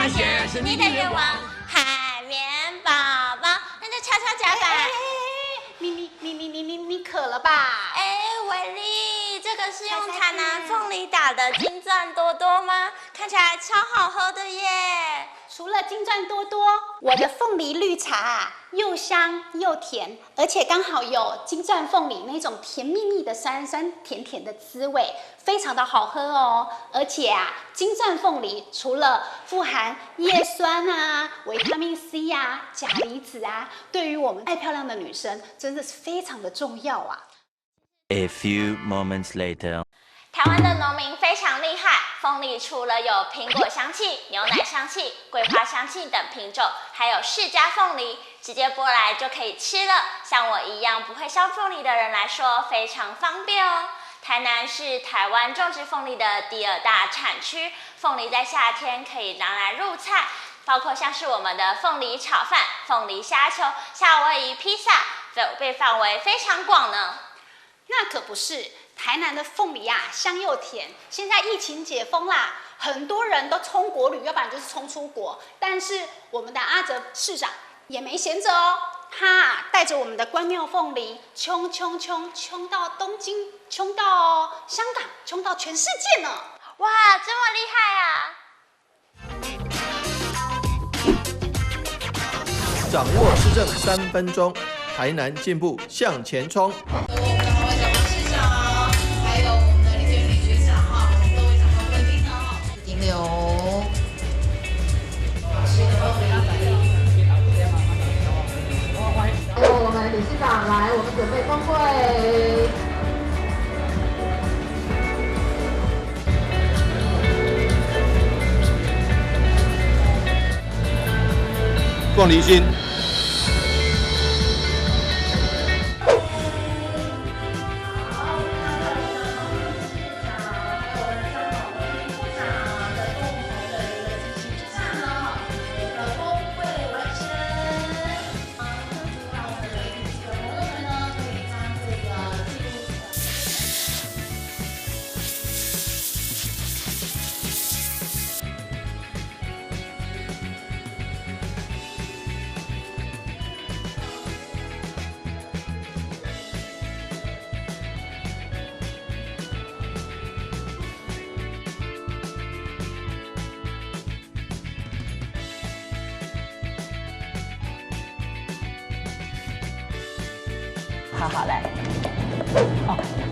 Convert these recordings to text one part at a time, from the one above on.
发现是你的愿望，海绵宝宝，那就敲敲脚板。你渴了吧？伟丽，这个是用台南凤梨打的金钻多多吗？看起来超好喝的耶！除了金钻多多，我的凤梨绿茶又香又甜，而且刚好有金钻凤梨那种甜蜜蜜的酸酸甜甜的滋味，非常的好喝哦。而且金钻凤梨除了富含叶酸维他命 C 钾离子对于我们爱漂亮的女生真的是非常的重要啊。A few moments later. 台湾的农民非常厉害，凤梨除了有苹果香气、牛奶香气、桂花香气等品种，还有释迦凤梨，直接剥来就可以吃了。像我一样不会削凤梨的人来说，非常方便哦。台南是台湾种植凤梨的第2大产区，凤梨在夏天可以拿来入菜，包括像是我们的凤梨炒饭、凤梨虾球、夏威夷披萨，被范围非常广呢。那可不是，台南的凤梨香又甜。现在疫情解封啦，很多人都冲国旅，要不然就是冲出国。但是我们的阿哲市长也没闲着哦，他带着我们的关庙凤梨冲到东京，冲到香港，冲到全世界呢！哇，这么厉害啊！掌握施政3分钟，台南进步向前冲。理事长来，我们准备公会。凤梨心。好来，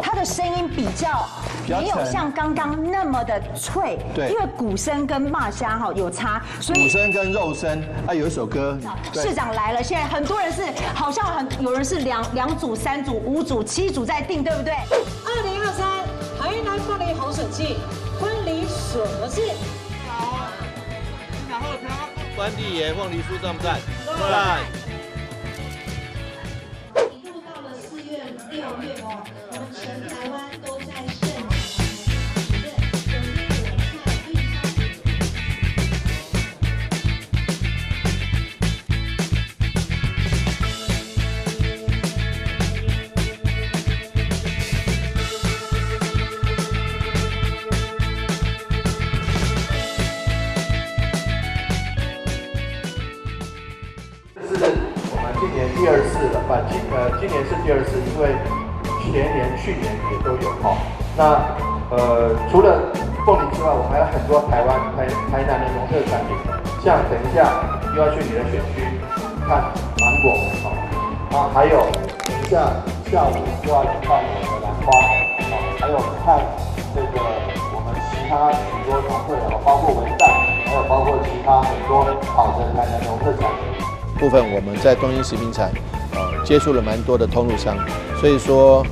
它的声音比较没有像刚刚那么的脆，对，因为鼓声跟骂声有差，所以鼓声跟肉声，有一首歌，市长来了，现在很多人是好像有人是2组、3组、5组、7组在订，对不对？2023台南凤梨红水季婚礼所得制。好，然后关帝爷凤梨酥赞不赞？赞。6月我们全台湾都在盛今年第2次了，今年是第2次，因为前年、去年也都有那除了凤梨之外，我们还有很多台南的农特产品，像等一下又要去你的选区看芒果还有等一下下午又要去看我们的兰花还有看这个我们其他许多农会包括文旦，还有包括其他很多好的台南农特产品。部分我们在东兴食品产接触了蛮多的通路商，所以说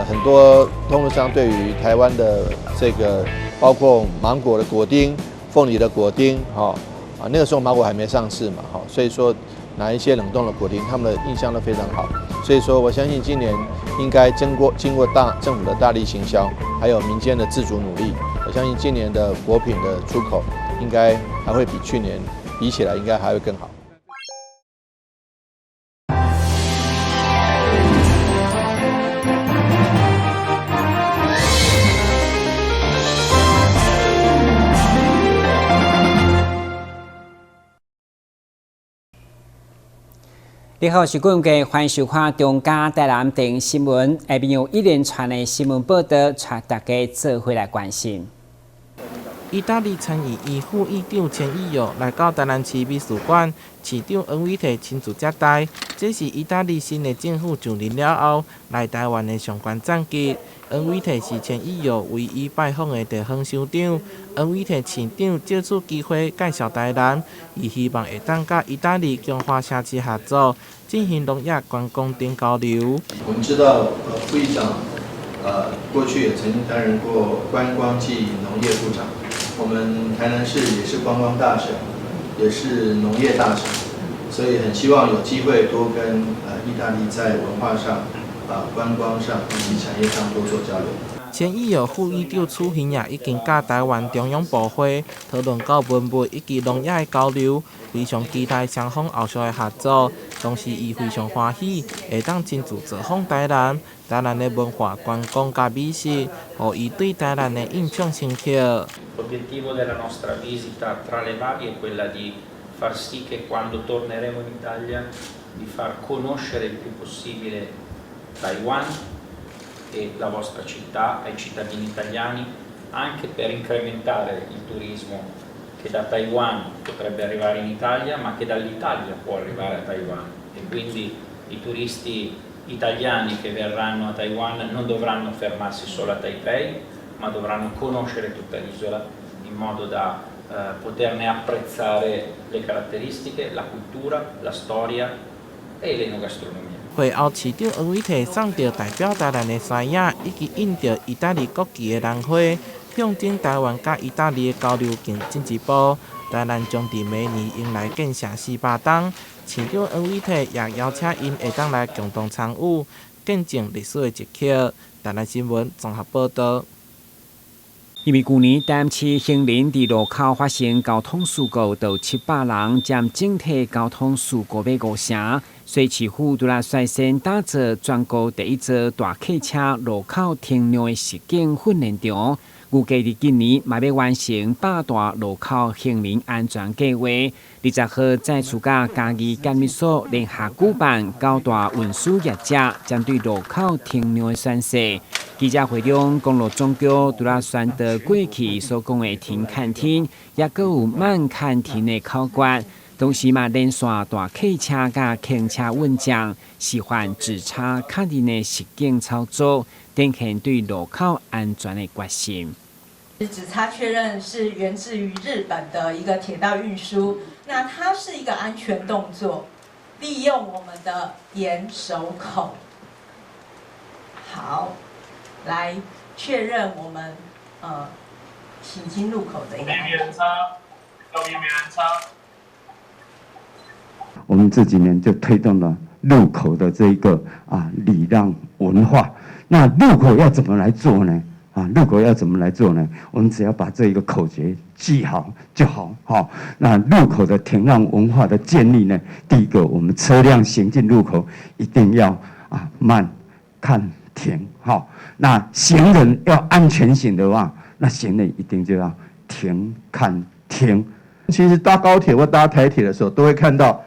很多通路商对于台湾的这个包括芒果的果丁、凤梨的果丁那个时候芒果还没上市嘛所以说拿一些冷冻的果丁，他们的印象都非常好。所以说我相信今年应该经过政府的大力行销，还有民间的自主努力，我相信今年的果品的出口应该还会比去年比起来应该还会更好。你好，是观众，欢迎收看中嘉台南电视新闻。下面有一连串的新闻报道，带大家做伙来关心。意大利参议院副议长钱义佑来到台南市美术馆，市长王伟棣亲自接待。这是意大利新的政府就任了后来台湾的相关战绩。王伟棣是钱义佑唯一拜访的地方首长。王伟棣市长借此机会介绍台南，伊希望会当甲意大利强化城市合作，进行农业观光等交流。我们知道，副议长过去也曾经担任过观光暨农业部长。我们台南市也是观光大省，也是农业大省，所以很希望有机会多跟意大利在文化上、观光上以及产业上多做交流。钱义佑副议长此行也已经甲台湾中央部会讨论到文物以及农业的交流，非常期待双方后续的合作。同时，伊非常欢喜会当亲自造访台南的文化观光甲美食，互伊对台南的印象深刻。L'obiettivo della nostra visita tra le varie è quella di far sì che quando torneremo in Italia di far conoscere il più possibile Taiwan e la vostra città ai cittadini italiani, anche per incrementare il turismo che da Taiwan potrebbe arrivare in Italia, ma che dall'Italia può arrivare a Taiwan. E quindi i turisti italiani che verranno a Taiwan non dovranno fermarsi solo a Taipei, ma dovranno conoscere tutta l'isola in modo da poterne apprezzare le caratteristiche, la cultura, la storia e l'enogastronomia. 会后，市长王伟棣送到代表台南的山影，以及印着意大利国旗的兰花，象征台湾甲意大利的交流更进一步。台南将伫明年迎来建设400栋，市长王伟棣也邀请因会当来共同参与，见证历史的一刻。台南新闻综合报道。因为去年台南市行人伫路口发生交通事故，导700人，占整体交通事故的5成。所以市府拄来率先打造全国第一座大客车路口停让的实景训练场，预计伫今年嘛要完成8大路口行人安全计划。20号再次甲嘉义监秘所联合举办9大运输业者针对路口停让的宣示。记者会中，公路总局拄来宣导过去所讲的停看停，也阁有慢看停的考决。同时嘛，连续大客车甲轻车运将示范直插卡停的实景操作，展现对路口安全的决心。直插确认是源自于日本的一个铁道运输，那它是一个安全动作，利用我们的盐手口，好，来确认我们行经路口的一个安全。右边没人插。我们这几年就推动了路口的这一个礼让文化。那路口要怎么来做呢？路口要怎么来做呢？我们只要把这一个口诀记好就好。好，那路口的停让文化的建立呢，第一个，我们车辆行进路口一定要慢看停。好，那行人要安全行的话，那行人一定就要停看停。其实搭高铁或搭台铁的时候，都会看到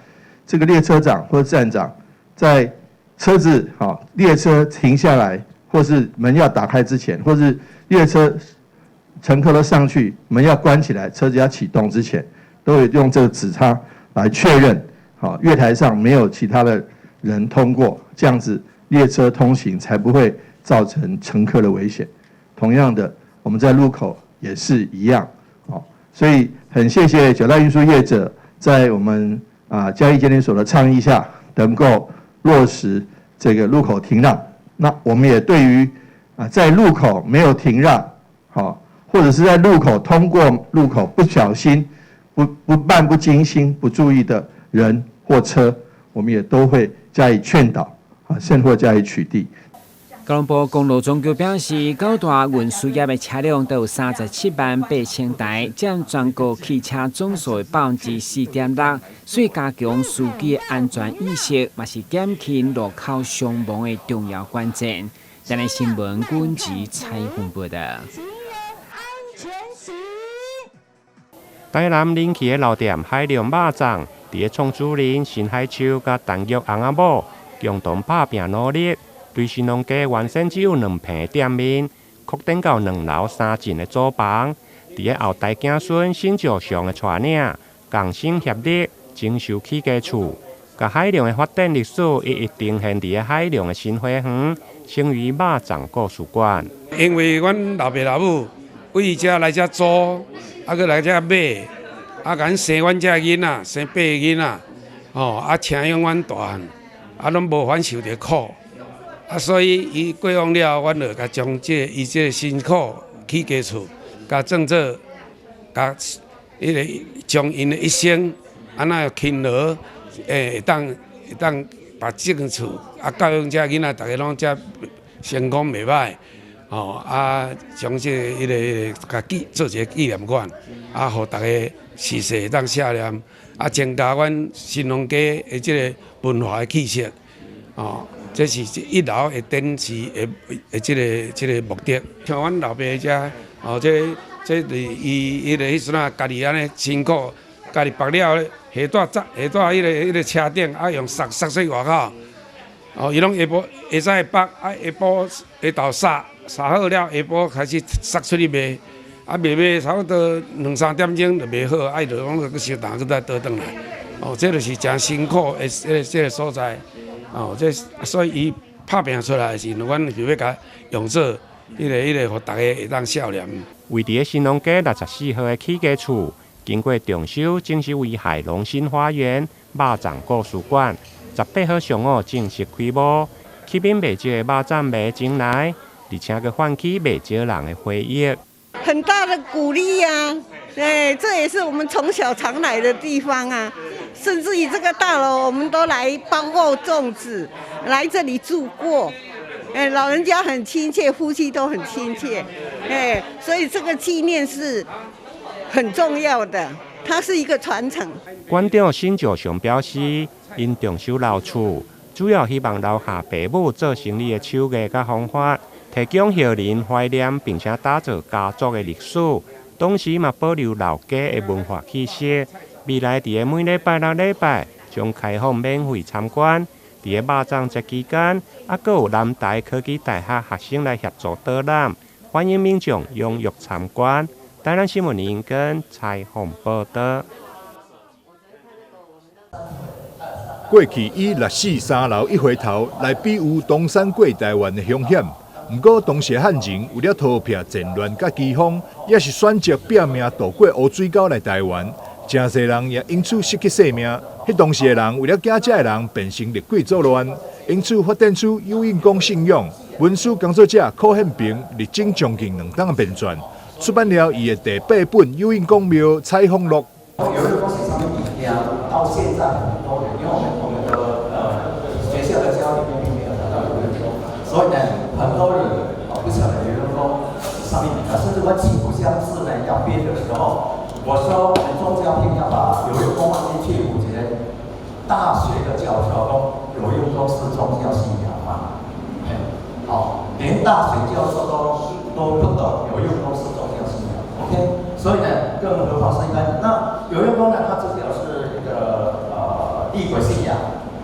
这个列车长或者站长在车子列车停下来，或是门要打开之前，或是列车乘客都上去，门要关起来，车子要启动之前，都会用这个指叉来确认，月台上没有其他的人通过，这样子列车通行才不会造成乘客的危险。同样的，我们在路口也是一样，所以很谢谢9大运输业者在我们嘉义监理所的倡议下，能够落实这个路口停让。那我们也对于在路口没有停让，或者是在路口通过路口不小心、不漫不经心、不注意的人或车，我们也都会加以劝导，甚或加以取缔。高雄部公路总局表示，9大运输业的车辆都有37万8千台，占全国汽车总数的4.6%。所以加强司机的安全意识，也是减轻路口伤亡的重要关键。台南新闻阮吉采访报道。台南人气的老店海量肉粽，伫伫创主人新海秋甲陈玉红仔某共同打拼努力，对新农家完成只有2坪的店面，扩展到2楼3进的组房。伫个后代子孙新石上的带领，共心协力，整修起家厝。甲海量的发展历史一定现伫个海量的新花园，成为肉粽故事馆。因为阮老爸老母为遮来遮租，搁来遮买，甲生阮遮囡仔，生8个囡仔，请养阮大汉，拢无反受着苦，所以伊过往了，阮就甲将伊这辛苦起家厝，甲种做，甲将因的一生安那勤劳，会当把种厝，教养遮囡仔，大家拢遮成功袂歹。将这甲做一个纪念馆，互大家逝世会当写念，增加阮新农家的这个文化的气息，这是一楼的展示的这个目的。像阮老爸遮，这伊迄时阵家己安尼辛苦，家己绑了下带迄个车顶，用塞出外口，伊拢下晡会使绑，下晡下昼撒好了，下晡开始塞出去卖，卖差不多2、3点钟就卖好，就拢去收单，去再倒转来。这就是真辛苦的这个所在。所以伊拍拼出来的时，阮就要甲用做迄个，互大家会当笑脸。位伫个新农街64号的起家厝，经过重修，正式为海龙新花园肉粽故事馆。18号上午正式开幕，起面卖少的肉粽卖进来。而且个唤起不少人的回忆，很大的鼓励啊！这也是我们从小常来的地方啊。甚至于这个大楼，我们都来包括粽子，来这里住过。老人家很亲切，夫妻都很亲切。所以这个纪念是很重要的，它是一个传承。馆长新石上表示，因重修老厝，主要希望留下爸母做生意的手艺甲方法。提供后人怀念，并且打造家族的历史，同时嘛保留老家的文化气息。未来伫个每礼拜6礼拜将开放免费参观。伫个肉粽节期间，阁有南台科技大学学生来协助导览，欢迎民众踊跃参观。台南新闻林跟采访报道。过去以643楼一回头来比喻东山过台湾的凶险。不过，当时汉人为了逃避战乱甲饥荒，也是选择拼命渡过乌水沟来台湾。真侪人也因此失去性命。迄当时的人为了惊这的人变成列鬼作乱，因此发展出有印公信仰。文书工作者柯宪平历经将近2档的编撰，出版了伊的第8本《有印公庙采访录》。有一个东西上面比较到现在很多人，因为我们的学校的教育并没有达到有印公，所以呢，很多人不晓得有印公上面比较，甚至我几乎相似呢要编的时候，我说我们宗教片要把有印公放进去，我觉得大学的教授都有印公是宗教信仰嘛，好，连大学教授都不懂有印公是宗教信仰 ，OK， 所以呢，更何况是一般那有印公呢，它至少是一个异鬼信仰，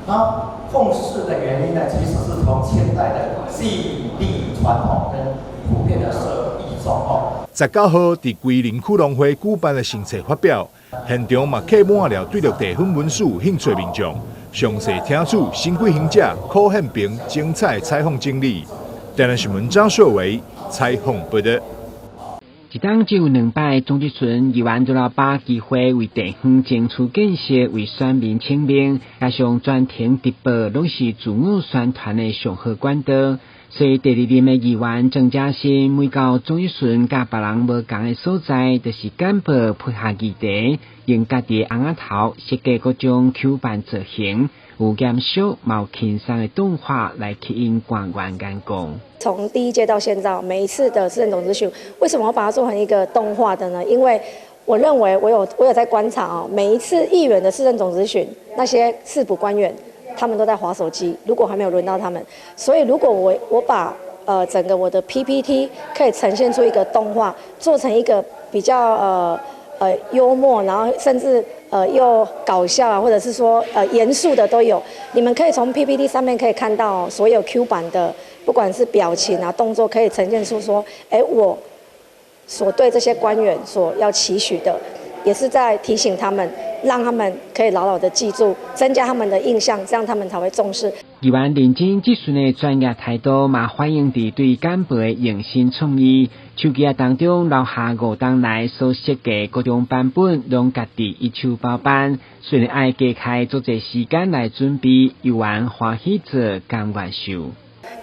它奉祀的原因呢，其实是从前代的祭历传统跟普遍的社会状况。19号伫桂林区农会举办的新册发表，现场嘛刻满了对着地方文书兴趣民众，详细听取新贵行者柯宪平精彩采访经历。台南新闻张硕维采访报道。一档只有2摆，总之村议员做了把机会为地方争取建设，为选民请命，加上专庭直播，拢是自我宣传的上好管道。所以第2任的议员郑嘉欣，每到总之村甲别人无共的所在，就是简报配合议题，用家己的红仔头设计各种手办造型，有减少毛轻松的动画来吸引官员眼光。从第1届到现在，每一次的市政总咨询，为什么我把它做成一个动画的呢？因为我认为我有在观察哦，每一次议员的市政总咨询，那些市府官员他们都在滑手机，如果还没有轮到他们，所以如果我把整个我的 PPT 可以呈现出一个动画，做成一个比较幽默，然后甚至又搞笑啊，或者是说严肃的都有。你们可以从 PPT 上面可以看到所有 Q 版的，不管是表情啊、动作，可以呈现出说，我所对这些官员所要期许的，也是在提醒他们，让他们可以牢牢的记住，增加他们的印象，这样他们才会重视。议员认真质询的专业态度，嘛反映伫对干部的用心创意。手机当中留下5档来所设计各种版本，拢家己一手包办，虽然爱加开足侪时间来准备，议员欢喜做甘愿受。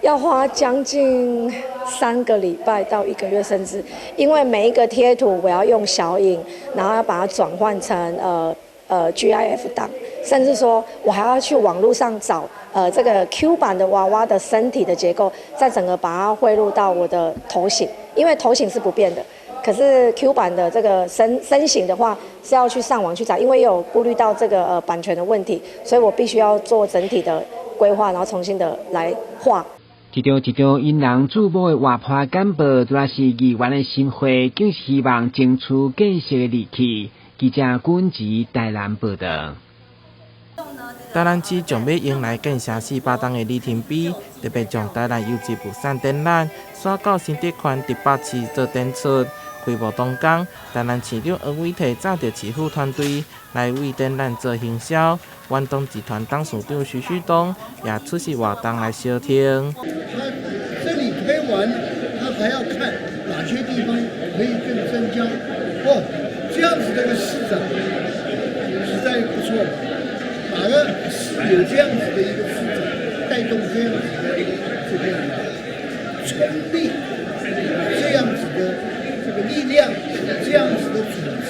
要花将近3个礼拜到1个月，甚至因为每一个贴图我要用小影，然后要把它转换成GIF 档，甚至说我还要去网络上找这个 Q 版的娃娃的身体的结构，再整个把它汇入到我的头型，因为头型是不变的。可是 Q 版的这个身形的话是要去上网去找，因为有顾虑到这个版权的问题，所以我必须要做整体的规划，然后重新的来画。其中一张引人注目的活泼干部，主要是议员的心会，更是希望争取建设的利器。记者阮吉台南报道。台南市将要迎来建设400档的礼厅比，特别将台南优质布产展览刷到新德宽第8期做展出。开幕当天，台南市长黄伟綽找着市府团队来为展览做行销。远东集团董事长徐旭东也出席活动来收听。这里推完，他还要看哪些地方可以更增加。这样子的一个市长实在不错。哪个是有这样子的一个市长，带动这样子的一个这个冲力，这样子的这个力量，这样子的组织，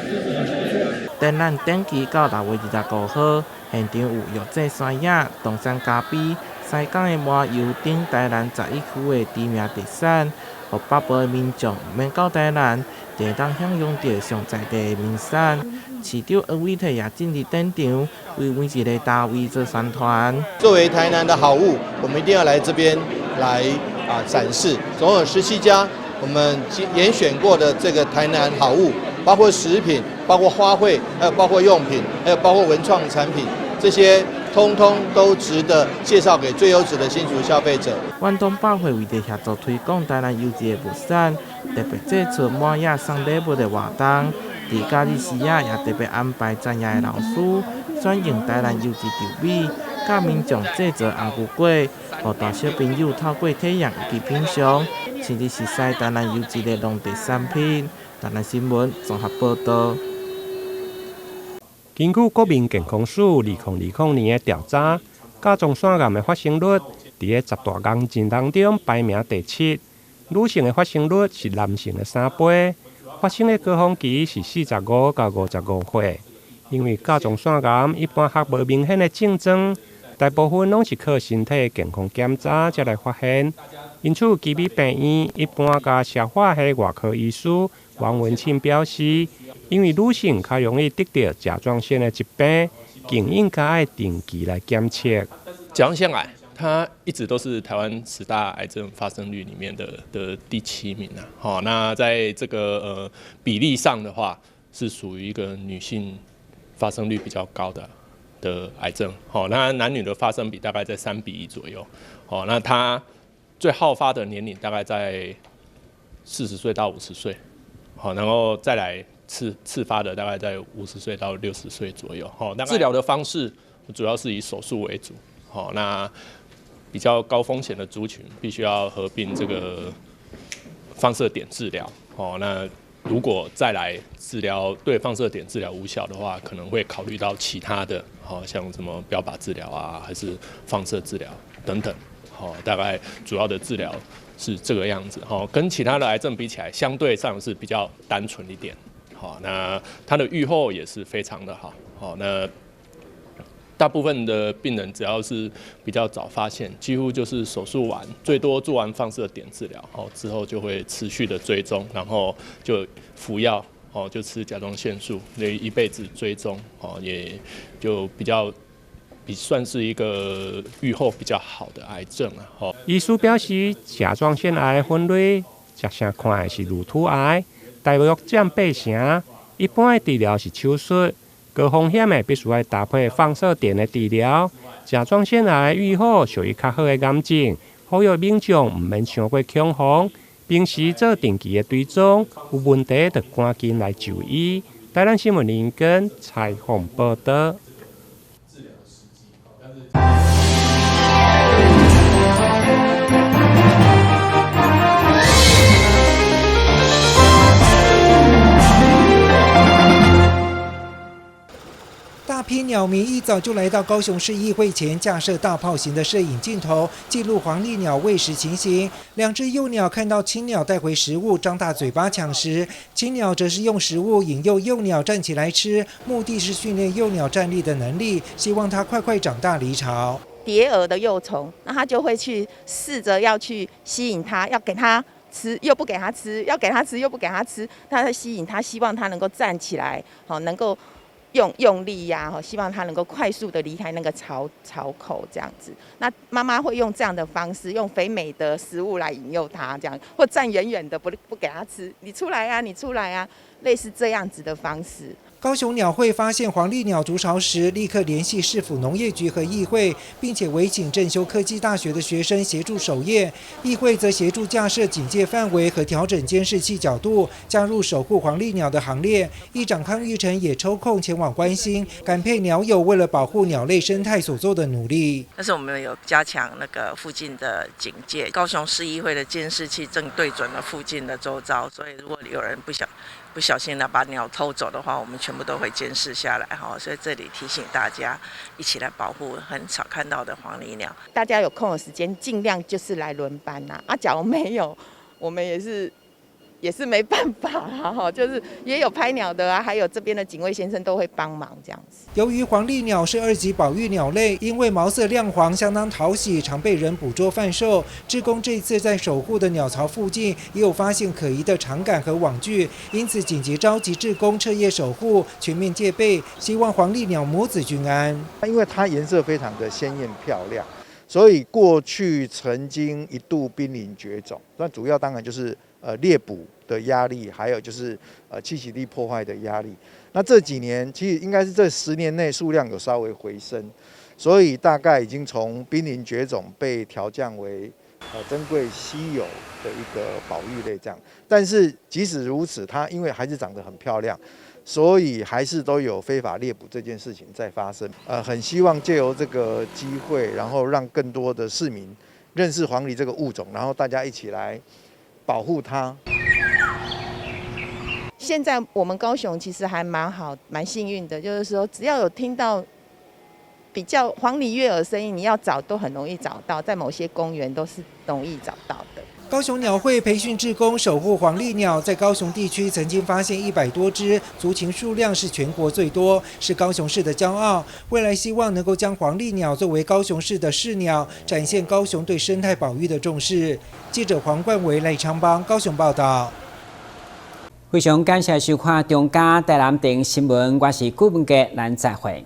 就是很不错。展览展期到6月25号，现场有药剂山野、东山咖啡、西港的麻油等台南11区的知名特产，让北部的民众免到台南，就当享用到上在地的名产。市长黄伟綽也进入展场，为每一个单位做宣传。作为台南的好物，我们一定要来这边来展示。总有17家我们严选过的这个台南好物，包括食品、包括花卉，还有包括用品，还有包括文创产品，这些通通都值得介绍给最优质的新竹消费者。远东百货为了协助推广台南优质的物产，特别制出满野送礼物的活动。伫假日时也特别安排专业的老师选用台南优质稻米，教民众制作红牛粿，让大小朋友透过体验以及品尝，甚至是使台南优质的农特产品。台南新闻综合报道。根据国民健康署2020年的调查，甲状腺癌的发生率伫个10大癌症当中排名第7，女性的发生率是男性的3倍。发生的高峰期是45到55岁，因为甲状腺癌一般较无明显的症状，大部分拢是靠身体健康检查才来发现。因此，基比病院一般甲消化系外科医师王文庆表示，因为女性较容易得到甲状腺的疾病，更应该爱定期来检测。甲状腺癌它一直都是台湾10大癌症发生率里面的第7名啊。好，那在这个比例上的话，是属于一个女性发生率比较高的癌症。好，那男女的发生比大概在3比1左右。好，那它最好发的年龄大概在40岁到50岁。好，然后再来次发的大概在50岁到60岁左右。好，那治疗的方式主要是以手术为主。好，那比较高风险的族群必须要合并这个放射点治疗。哦，那如果再来治疗对放射点治疗无效的话，可能会考虑到其他的，像什么标靶治疗啊，还是放射治疗等等。大概主要的治疗是这个样子。跟其他的癌症比起来，相对上是比较单纯一点。那它的预后也是非常的好。那大部分的病人只要是比较早发现，几乎就是手术完，最多做完放射点治疗，之后就会持续的追踪，然后就服药，就吃甲状腺素，一辈子追踪，也就算是一个预后比较好的癌症啊。医师表示，甲状腺癌分类，直线看的是乳突癌，大约占8成，一般的治疗是手术。高风险的必须要搭配放射电的治疗。甲状腺癌预后属于较好的癌症，呼吁民众唔免伤过恐慌，平时做定期的追踪，有问题就赶紧来就医。台南新闻林根采访报道。大批鸟迷一早就来到高雄市议会前，架设大炮型的摄影镜头，记录黄鹂鸟喂食情形。2只幼鸟看到青鸟带回食物，张大嘴巴抢食，青鸟则是用食物引诱幼鸟站起来吃，目的是训练幼鸟站立的能力，希望它快快长大离巢。蝶蛾的幼虫，那它就会去试着要去吸引它，要给它吃又不给它吃，要给它吃又不给它吃，它在吸引它，希望它能够站起来，好能够用力呀，希望它能够快速的离开那个巢口这样子。那妈妈会用这样的方式，用肥美的食物来引诱它，这样或站远远的不给它吃，你出来啊，你出来啊，类似这样子的方式。高雄鸟会发现黄鹂鸟筑巢时，立刻联系市府农业局和议会，并且委请正修科技大学的学生协助守夜。议会则协助架设警戒范围和调整监视器角度，加入守护黄鹂鸟的行列。议长康裕成也抽空前往关心，感佩鸟友为了保护鸟类生态所做的努力。但是我们有加强那个附近的警戒，高雄市议会的监视器正对准了附近的周遭，所以如果有人不小心把鸟偷走的话，我们全部都会监视下来哈。所以这里提醒大家一起来保护很少看到的黄鹂鸟。大家有空的时间，尽量就是来轮班呐。假如没有，我们也是没办法啦哈。就是也有拍鸟的啊，还有这边的警卫先生都会帮忙这样子。由于黄鹂鸟是2级保育鸟类，因为毛色亮黄，相当讨喜，常被人捕捉贩售。志工这次在守护的鸟巢附近，也有发现可疑的长杆和网具，因此紧急召集志工彻夜守护，全面戒备，希望黄鹂鸟母子均安。因为它颜色非常的鲜艳漂亮，所以过去曾经一度濒临绝种。那主要当然就是猎捕的压力，还有就是栖息地破坏的压力。那这几年其实应该是这10年内数量有稍微回升，所以大概已经从濒临绝种被调降为珍贵稀有的一个保育类这样。但是即使如此，它因为还是长得很漂亮，所以还是都有非法猎捕这件事情在发生。很希望借由这个机会，然后让更多的市民认识黄鹂这个物种，然后大家一起来保护它。现在我们高雄其实还蛮好，蛮幸运的，就是说只要有听到比较黄鹂悦耳声音，你要找都很容易找到，在某些公园都是容易找到的。高雄鸟会培训志工守护黄鹂鸟，在高雄地区曾经发现100多只，族群数量是全国最多，是高雄市的骄傲。未来希望能够将黄鹂鸟作为高雄市的市鸟，展现高雄对生态保育的重视。记者黄冠维、赖昌邦高雄报道。非常感谢收看中嘉台南电新闻，我是顾文杰，咱再会。